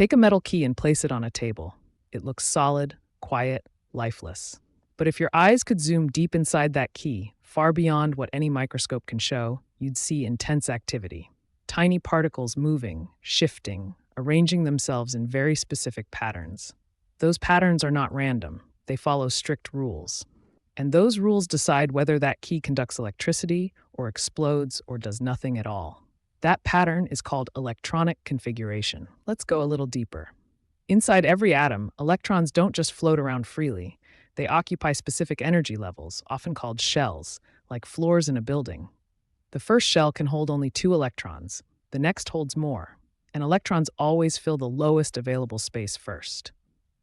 Take a metal key and place it on a table. It looks solid, quiet, lifeless. But if your eyes could zoom deep inside that key, far beyond what any microscope can show, you'd see intense activity. Tiny particles moving, shifting, arranging themselves in very specific patterns. Those patterns are not random, they follow strict rules. And those rules decide whether that key conducts electricity, or explodes, or does nothing at all. That pattern is called electronic configuration. Let's go a little deeper. Inside every atom, electrons don't just float around freely. They occupy specific energy levels, often called shells, like floors in a building. The first shell can hold only 2 electrons. The next holds more. And electrons always fill the lowest available space first.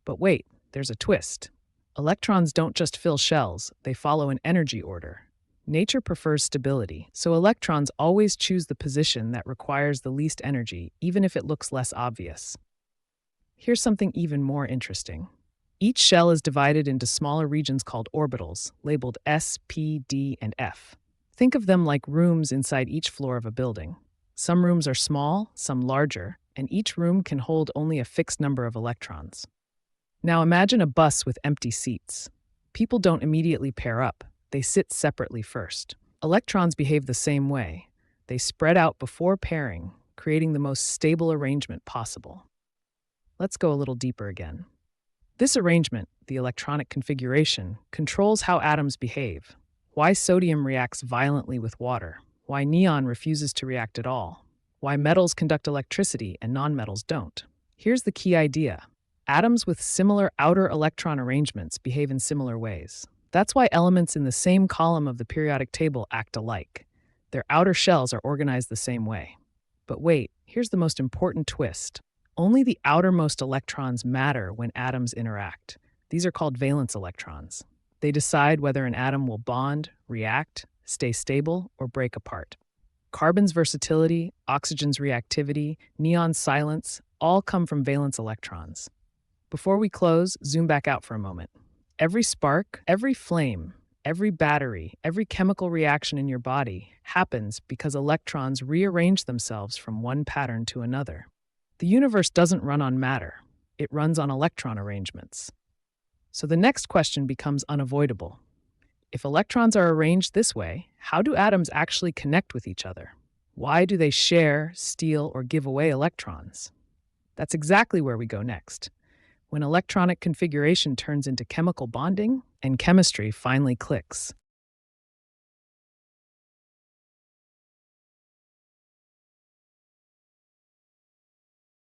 But wait, there's a twist. Electrons don't just fill shells, they follow an energy order. Nature prefers stability, so electrons always choose the position that requires the least energy, even if it looks less obvious. Here's something even more interesting. Each shell is divided into smaller regions called orbitals, labeled S, P, D, and F. Think of them like rooms inside each floor of a building. Some rooms are small, some larger, and each room can hold only a fixed number of electrons. Now imagine a bus with empty seats. People don't immediately pair up. They sit separately first. Electrons behave the same way. They spread out before pairing, creating the most stable arrangement possible. Let's go a little deeper again. This arrangement, the electronic configuration, controls how atoms behave. Why sodium reacts violently with water. Why neon refuses to react at all. Why metals conduct electricity and nonmetals don't. Here's the key idea. Atoms with similar outer electron arrangements behave in similar ways. That's why elements in the same column of the periodic table act alike. Their outer shells are organized the same way. But wait, here's the most important twist. Only the outermost electrons matter when atoms interact. These are called valence electrons. They decide whether an atom will bond, react, stay stable, or break apart. Carbon's versatility, oxygen's reactivity, neon's silence all come from valence electrons. Before we close, zoom back out for a moment. Every spark, every flame, every battery, every chemical reaction in your body happens because electrons rearrange themselves from one pattern to another. The universe doesn't run on matter. It runs on electron arrangements. So the next question becomes unavoidable. If electrons are arranged this way, how do atoms actually connect with each other? Why do they share, steal, or give away electrons? That's exactly where we go next. When electronic configuration turns into chemical bonding and chemistry finally clicks.